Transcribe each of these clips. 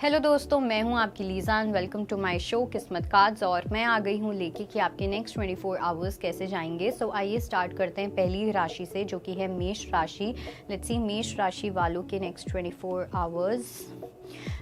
Hello दोस्तों, मैं हूं आपकी Lisa and welcome to my show Kismat cards. और मैं आ गई हूं लेके कि आपके नेक्स्ट 24 आवर्स कैसे जाएंगे। सो आइए स्टार्ट करते हैं पहली राशि से, जो कि है मेष राशि। लेट्स सी मेष राशि वालों के next 24 hours.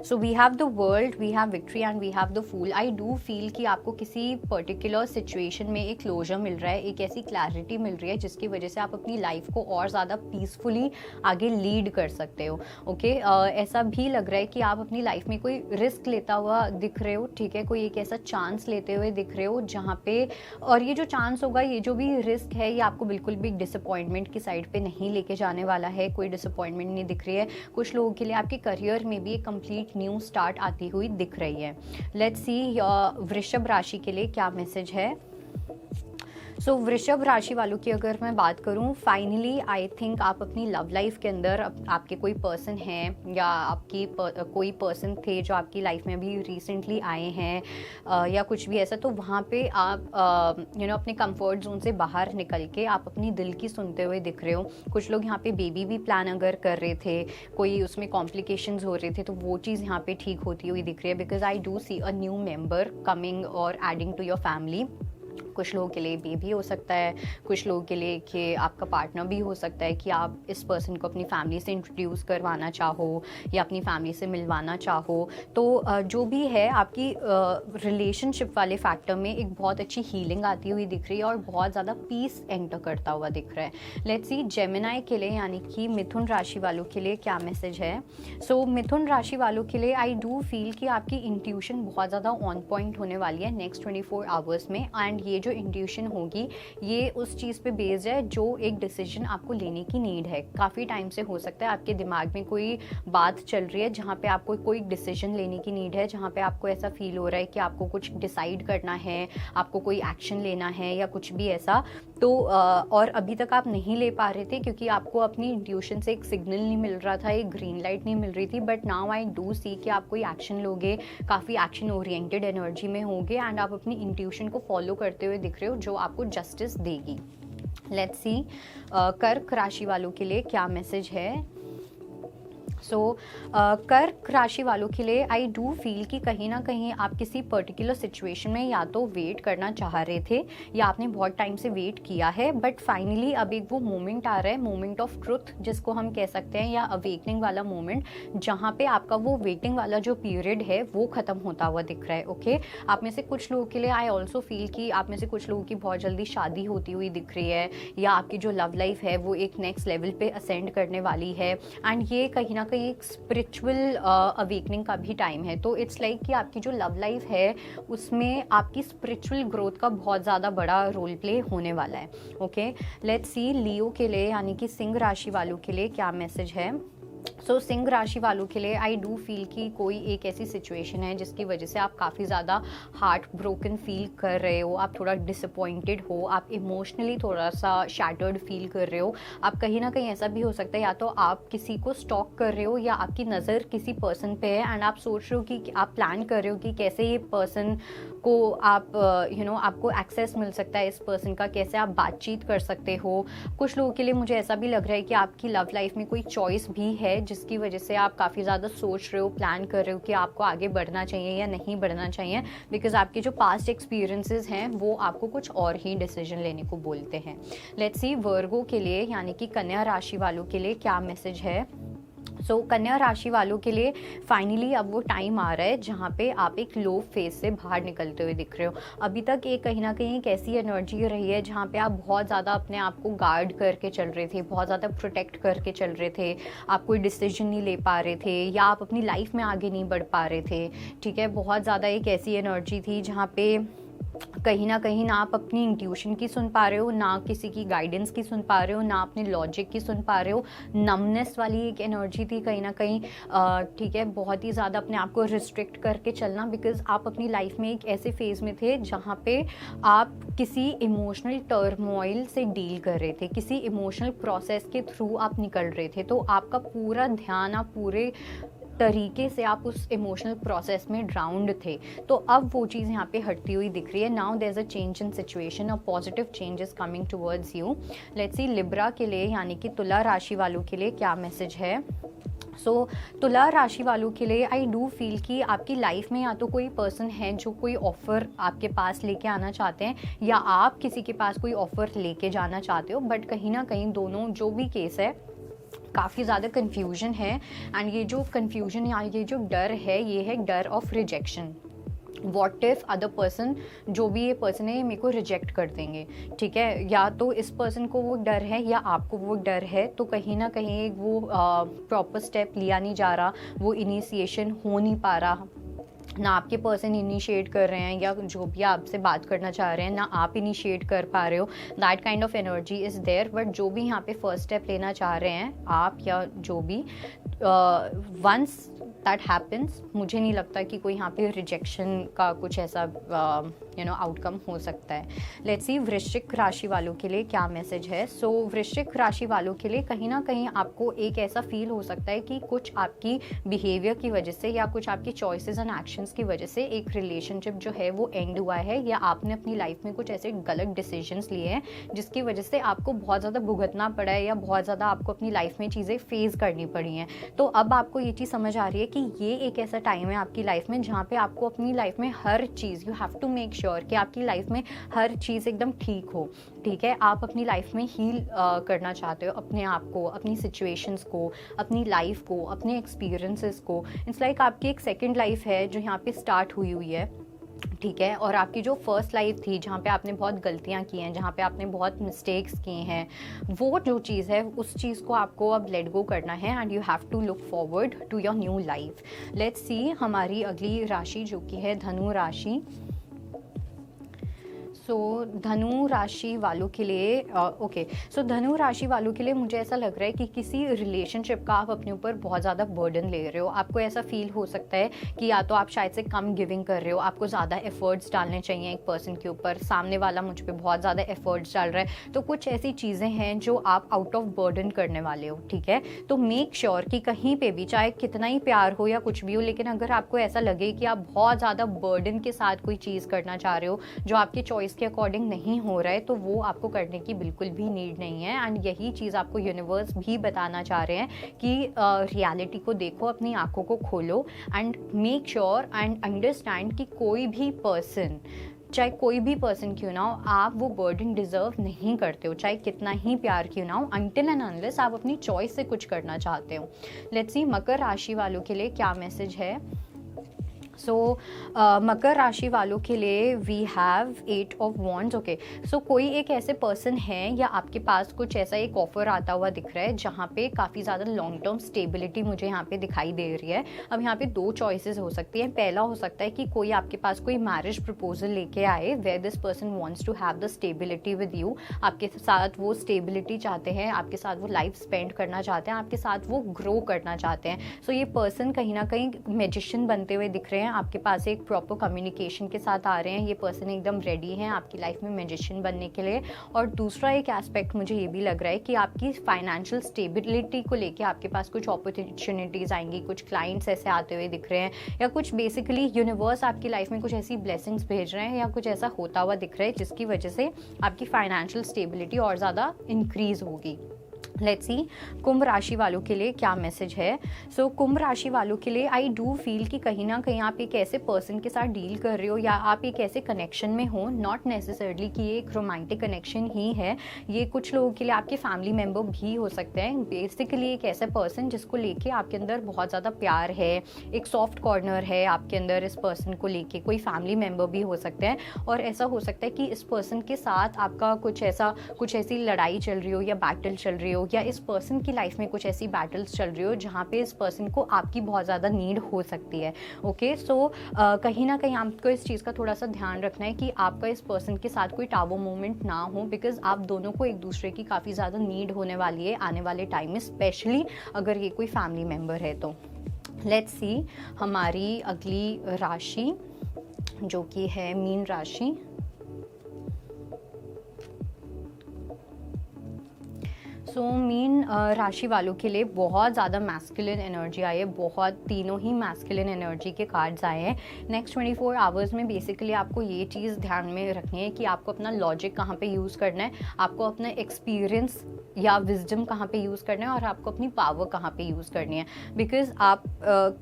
So we have the world, we have victory and we have the fool. I do feel कि आपको किसी पर्टिकुलर सिचुएशन में एक क्लोजर मिल रहा है, एक ऐसी क्लैरिटी मिल रही है जिसकी वजह से आप अपनी लाइफ को और ज़्यादा पीसफुली आगे लीड कर सकते हो। ओके, ऐसा भी लग रहा है कि आप अपनी लाइफ में कोई रिस्क लेता हुआ दिख रहे हो। ठीक है, कोई एक ऐसा चांस लेते हुए दिख रहे हो जहाँ पे, और ये जो चांस होगा, ये जो भी रिस्क है, ये आपको बिल्कुल भी डिसअपॉइंटमेंट की साइड पे नहीं लेके जाने वाला है। कोई डिसअपॉइंटमेंट नहीं दिख रही है। कुछ लोगों के लिए आपके करियर में भी एक कंप्लीट न्यू स्टार्ट आती हुई दिख रही है। लेट्स सी वृषभ राशि के लिए क्या मैसेज है। सो वृषभ राशि वालों की अगर मैं बात करूं, फाइनली आई थिंक आप अपनी लव लाइफ के अंदर आपके कोई पर्सन हैं या आपकी कोई पर्सन थे जो आपकी लाइफ में अभी रिसेंटली आए हैं या कुछ भी ऐसा, तो वहाँ पे आप अपने कंफर्ट जोन से बाहर निकल के आप अपनी दिल की सुनते हुए दिख रहे हो। कुछ लोग यहाँ पे बेबी भी प्लान अगर कर रहे थे, कोई उसमें कॉम्प्लिकेशंस हो रहे थे, तो वो चीज़ यहाँ पे ठीक होती हुई दिख रही है। Because I do see a new member coming और एडिंग टू योर फैमिली। कुछ लोगों के लिए बेबी हो सकता है, कुछ लोगों के लिए कि आपका पार्टनर भी हो सकता है कि आप इस पर्सन को अपनी फैमिली से इंट्रोड्यूस करवाना चाहो या अपनी फैमिली से मिलवाना चाहो। तो जो भी है, आपकी रिलेशनशिप वाले फैक्टर में एक बहुत अच्छी हीलिंग आती हुई दिख रही है और बहुत ज़्यादा पीस एंटर करता हुआ दिख रहा है। लेट्स सी जेमिनाई के लिए, यानी कि मिथुन राशि वालों के लिए क्या मैसेज है। सो मिथुन राशि वालों के लिए आई डू फील कि आपकी इंट्यूशन बहुत ज़्यादा ऑन पॉइंट होने वाली है नेक्स्ट 24 आवर्स में। एंड ये जो इंट्यूशन होगी, ये उस चीज़ पे बेस्ड है जो एक डिसीजन आपको लेने की नीड है। काफ़ी टाइम से हो सकता है आपके दिमाग में कोई बात चल रही है जहाँ पे आपको कोई डिसीजन लेने की नीड है, जहाँ पे आपको ऐसा फील हो रहा है कि आपको कुछ डिसाइड करना है, आपको कोई एक्शन लेना है या कुछ भी ऐसा। तो और अभी तक आप नहीं ले पा रहे थे क्योंकि आपको अपनी इंट्यूशन से एक सिग्नल नहीं मिल रहा था, एक ग्रीन लाइट नहीं मिल रही थी। बट नाउ आई डू सी कि आप कोई एक्शन लोगे, काफ़ी एक्शन ओरिएंटेड एनर्जी में होगे एंड आप अपनी इंट्यूशन को फॉलो करते हुए दिख रहे हो, जो आपको जस्टिस देगी। लेट्स सी कर्क राशि वालों के लिए क्या मैसेज है। सो कर्क राशि वालों के लिए आई डू फील कि कहीं ना कहीं आप किसी पर्टिकुलर सिचुएशन में या तो वेट करना चाह रहे थे या आपने बहुत टाइम से वेट किया है, बट फाइनली अब एक वो मोमेंट आ रहा है, मोमेंट ऑफ ट्रुथ जिसको हम कह सकते हैं, या अवेकनिंग वाला मोमेंट, जहाँ पे आपका वो वेटिंग वाला जो पीरियड है वो ख़त्म होता हुआ दिख रहा है। ओके, आप में से कुछ लोगों के लिए आई ऑल्सो फील कि आप में से कुछ लोगों की बहुत जल्दी शादी होती हुई दिख रही है, या आपकी जो लव लाइफ है वो एक नेक्स्ट लेवल पे असेंड करने वाली है। एंड ये कहीं ना कहीं एक स्पिरिचुअल अवेकनिंग का भी टाइम है। तो इट्स लाइक कि आपकी जो लव लाइफ है उसमें आपकी स्पिरिचुअल ग्रोथ का बहुत ज़्यादा बड़ा रोल प्ले होने वाला है। ओके, लेट्स सी लियो के लिए, यानी कि सिंह राशि वालों के लिए क्या मैसेज है। सो सिंह राशि वालों के लिए आई डू फील कि कोई एक ऐसी सिचुएशन है जिसकी वजह से आप काफ़ी ज़्यादा हार्ट ब्रोकन फील कर रहे हो, आप थोड़ा डिसअपॉइंटेड हो, आप इमोशनली थोड़ा सा शैटर्ड फील कर रहे हो। आप कहीं ना कहीं ऐसा भी हो सकता है, या तो आप किसी को स्टॉक कर रहे हो या आपकी नज़र किसी पर्सन पे है एंड आप सोच रहे हो कि आप प्लान कर रहे हो कि कैसे ये पर्सन को आप आपको एक्सेस मिल सकता है इस पर्सन का, कैसे आप बातचीत कर सकते हो। कुछ लोगों के लिए मुझे ऐसा भी लग रहा है कि आपकी लव लाइफ में कोई चॉइस भी है जिसकी वजह से आप काफ़ी ज़्यादा सोच रहे हो, प्लान कर रहे हो कि आपको आगे बढ़ना चाहिए या नहीं बढ़ना चाहिए, बिकॉज आपके जो पास्ट एक्सपीरियंसेस हैं वो आपको कुछ और ही डिसीजन लेने को बोलते हैं। लेट्स सी वर्गो के लिए, यानी कि कन्या राशि वालों के लिए क्या मैसेज है। सो कन्या राशि वालों के लिए फाइनली अब वो टाइम आ रहा है जहाँ पे आप एक लो फेज से बाहर निकलते हुए दिख रहे हो। अभी तक एक कहीं ना कहीं एक ऐसी एनर्जी रही है जहाँ पे आप बहुत ज़्यादा अपने आप को गार्ड करके चल रहे थे, बहुत ज़्यादा प्रोटेक्ट करके चल रहे थे, आप कोई डिसीजन नहीं ले पा रहे थे या आप अपनी लाइफ में आगे नहीं बढ़ पा रहे थे। ठीक है, बहुत ज़्यादा एक ऐसी एनर्जी थी जहाँ पे कहीं ना आप अपनी इंट्यूशन की सुन पा रहे हो, ना किसी की गाइडेंस की सुन पा रहे हो, ना अपने लॉजिक की सुन पा रहे हो। नमनेस वाली एक एनर्जी थी कहीं ना कहीं। ठीक है, बहुत ही ज़्यादा अपने आप को रिस्ट्रिक्ट करके चलना, बिकॉज आप अपनी लाइफ में एक ऐसे फेज़ में थे जहाँ पे आप किसी इमोशनल टर्मोइल से डील कर रहे थे, किसी इमोशनल प्रोसेस के थ्रू आप निकल रहे थे। तो आपका पूरा ध्यान, आप पूरे तरीके से आप उस इमोशनल प्रोसेस में ड्राउंड थे। तो अब वो चीज़ यहाँ पे हटती हुई दिख रही है। Now there is a change in situation, a positive change is coming towards you. Let's see Libra के लिए, यानी कि तुला राशि वालों के लिए क्या मैसेज है। तुला राशि वालों के लिए आई डू फील कि आपकी लाइफ में या तो कोई पर्सन है जो कोई ऑफ़र आपके पास लेके आना चाहते हैं, या आप किसी के पास कोई ऑफ़र लेके जाना चाहते हो, बट कहीं ना कहीं दोनों जो भी केस है काफ़ी ज़्यादा कन्फ्यूजन है। एंड ये जो कन्फ्यूजन या ये जो डर है, ये है डर of rejection. What if other person, जो भी ये पर्सन है, ये मेरे को रिजेक्ट कर देंगे, ठीक है। या तो इस पर्सन को वो डर है या आपको वो डर है, तो कहीं ना कहीं वो प्रॉपर स्टेप लिया नहीं जा रहा, वो इनिशिएशन हो नहीं पा रहा, ना आपके पर्सन इनिशिएट कर रहे हैं, या जो भी आपसे बात करना चाह रहे हैं ना आप इनिशिएट कर पा रहे हो। That kind of energy is there. But जो भी यहाँ पे फर्स्ट स्टेप लेना चाह रहे हैं आप या जो भी, वंस दैट हैपन्स, मुझे नहीं लगता कि कोई यहाँ पे रिजेक्शन का कुछ ऐसा आउटकम हो सकता है। लेट्स सी वृश्चिक राशि वालों के लिए क्या मैसेज है। सो वृश्चिक राशि वालों के लिए कहीं ना कहीं आपको एक ऐसा फील हो सकता है कि कुछ आपकी बिहेवियर की वजह से या कुछ आपकी चॉइसेस एंड एक्शंस की वजह से एक रिलेशनशिप जो है वो एंड हुआ है, या आपने अपनी लाइफ में कुछ ऐसे गलत डिसीजंस लिए हैं जिसकी वजह से आपको बहुत ज़्यादा भुगतना पड़ा है, या बहुत ज़्यादा आपको अपनी लाइफ में चीज़ें फेस करनी पड़ी हैं। तो अब आपको ये चीज़ समझ आ रही है कि ये एक ऐसा टाइम है आपकी लाइफ में जहाँ पे आपको अपनी लाइफ में हर चीज़, you have to make sure कि आपकी लाइफ में हर चीज़ एकदम ठीक हो, ठीक है। आप अपनी लाइफ में हील करना चाहते हो अपने आप को, अपनी सिचुएशंस को, अपनी लाइफ को, अपने एक्सपीरियंसेस को। इट्स लाइक आपकी एक सेकेंड लाइफ है जो यहाँ पे स्टार्ट हुई हुई है, ठीक है। और आपकी जो फर्स्ट लाइफ थी जहाँ पे आपने बहुत गलतियाँ की हैं, जहाँ पे आपने बहुत मिस्टेक्स किए हैं, वो जो चीज़ है उस चीज़ को आपको अब लेट गो करना है, and you have to look forward to your new life. Let's see हमारी अगली राशि जो कि है धनु राशि। धनु राशि वालों के लिए धनु राशि वालों के लिए मुझे ऐसा लग रहा है कि किसी रिलेशनशिप का आप अपने ऊपर बहुत ज़्यादा बर्डन ले रहे हो। आपको ऐसा फील हो सकता है कि या तो आप शायद से कम गिविंग कर रहे हो, आपको ज़्यादा एफर्ट्स डालने चाहिए एक पर्सन के ऊपर, सामने वाला मुझ पर बहुत ज़्यादा एफर्ट्स डाल रहा है, तो कुछ ऐसी चीज़ें हैं जो आप आउट ऑफ बर्डन करने वाले हो, ठीक है। तो मेक श्योर कि कहीं पर भी, चाहे कितना ही प्यार हो या कुछ भी हो, लेकिन अगर आपको ऐसा लगे कि आप बहुत ज़्यादा बर्डन के साथ कोई चीज़ करना चाह रहे हो जो आपकी चॉइस के अकॉर्डिंग नहीं हो रहा है, तो वो आपको करने की बिल्कुल भी नीड नहीं है। एंड यही चीज़ आपको यूनिवर्स भी बताना चाह रहे हैं कि रियलिटी को देखो, अपनी आंखों को खोलो, and make sure and understand कि कोई भी पर्सन, चाहे कोई भी पर्सन क्यों ना हो, आप वो बर्डन डिजर्व नहीं करते हो, चाहे कितना ही प्यार क्यों ना हो, अनटिल एंड अनलेस आप अपनी चॉइस से कुछ करना चाहते हो। लेट्स सी मकर राशि वालों के लिए क्या मैसेज है। मकर राशि वालों के लिए we have 8 of wands. Okay, so कोई एक ऐसे पर्सन है या आपके पास कुछ ऐसा एक ऑफर आता हुआ दिख रहा है जहाँ पे काफ़ी ज़्यादा लॉन्ग टर्म स्टेबिलिटी मुझे यहाँ पे दिखाई दे रही है। अब यहाँ पे दो चॉइसेस हो सकती है। पहला हो सकता है कि कोई आपके पास कोई मैरिज प्रपोजल लेके आए where this person wants to have the stability with you, आपके साथ वो स्टेबिलिटी चाहते हैं, आपके साथ वो लाइफ स्पेंड करना चाहते हैं, आपके साथ वो ग्रो करना चाहते हैं। सो ये पर्सन कहीं ना कहीं मैजिशियन बनते हुए दिख रहे हैं, आपके पास एक प्रॉपर कम्युनिकेशन के साथ आ रहे हैं। ये पर्सन एकदम रेडी हैं आपकी लाइफ में मैजिशियन बनने के लिए। और दूसरा एक एस्पेक्ट मुझे ये भी लग रहा है कि आपकी फाइनेंशियल स्टेबिलिटी को लेके आपके पास कुछ अपॉर्चुनिटीज़ आएंगी, कुछ क्लाइंट्स ऐसे आते हुए दिख रहे हैं, या कुछ बेसिकली यूनिवर्स आपकी लाइफ में कुछ ऐसी ब्लेसिंग्स भेज रहे हैं या कुछ ऐसा होता हुआ दिख रहा है जिसकी वजह से आपकी फाइनेंशियल स्टेबिलिटी और ज़्यादा इंक्रीज होगी। लेट्स सी कुंभ राशि वालों के लिए क्या मैसेज है। सो कुंभ राशि वालों के लिए आई डू फील कि कहीं ना कहीं आप एक ऐसे पर्सन के साथ डील कर रहे हो या आप एक ऐसे कनेक्शन में हो, नॉट नेसेसरली कि ये एक रोमांटिक कनेक्शन ही है, ये कुछ लोगों के लिए आपके फैमिली मेम्बर भी हो सकते हैं। बेसिकली एक ऐसे पर्सन जिसको लेके आपके अंदर बहुत ज़्यादा प्यार है, एक सॉफ्ट कॉर्नर है आपके अंदर इस पर्सन को लेके, कोई फैमिली मेम्बर भी हो सकते हैं। और ऐसा हो सकता है कि इस पर्सन के साथ आपका कुछ ऐसी लड़ाई चल रही हो या बैटल चल रही हो, या इस पर्सन की लाइफ में कुछ ऐसी बैटल्स चल रही हो जहाँ पे इस पर्सन को आपकी बहुत ज़्यादा नीड हो सकती है। ओके, सो कहीं ना कहीं आपको इस चीज़ का थोड़ा सा ध्यान रखना है कि आपका इस पर्सन के साथ कोई टावर मोमेंट ना हो, बिकॉज आप दोनों को एक दूसरे की काफ़ी ज़्यादा नीड होने वाली है आने वाले टाइम में, स्पेशली अगर ये कोई फैमिली मेम्बर है तो। लेट्स सी हमारी अगली राशि जो कि है मीन राशि। सो मीन राशि वालों के लिए बहुत ज़्यादा मैस्कुलिन एनर्जी आई है, बहुत तीनों ही मैस्कुलिन एनर्जी के कार्ड्स आए हैं। नेक्स्ट 24 आवर्स में बेसिकली आपको ये चीज़ ध्यान में रखनी है कि आपको अपना लॉजिक कहाँ पे यूज़ करना है, आपको अपना एक्सपीरियंस या विजडम कहाँ पे यूज़ करना है और आपको अपनी पावर कहाँ पे यूज़ करनी है। बिकॉज आप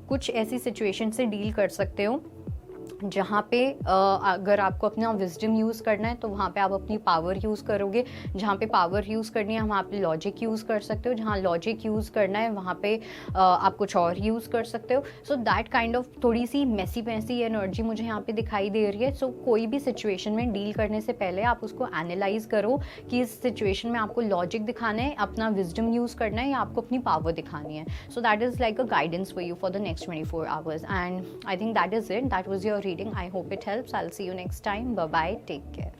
कुछ ऐसी सिचुएशन से डील कर सकते हो जहाँ पे अगर आपको अपना विजडम यूज़ करना है तो वहाँ पे आप अपनी पावर यूज़ करोगे, जहाँ पे पावर यूज़ करनी है वहाँ पे लॉजिक यूज़ कर सकते हो, जहाँ लॉजिक यूज़ करना है वहाँ पे आप कुछ और यूज़ कर सकते हो। सो दैट काइंड ऑफ थोड़ी सी मैसी एनर्जी मुझे यहाँ पे दिखाई दे रही है। सो कोई भी सिचुएशन में डील करने से पहले आप उसको एनालाइज करो कि इस सिचुएशन में आपको लॉजिक दिखाना है, अपना विजडम यूज़ करना है या आपको अपनी पावर दिखानी है। So that is like a guidance for you for the next 24 hours and I think that is it, that was your reading. I hope it helps. I'll see you next time. Bye bye. Take care.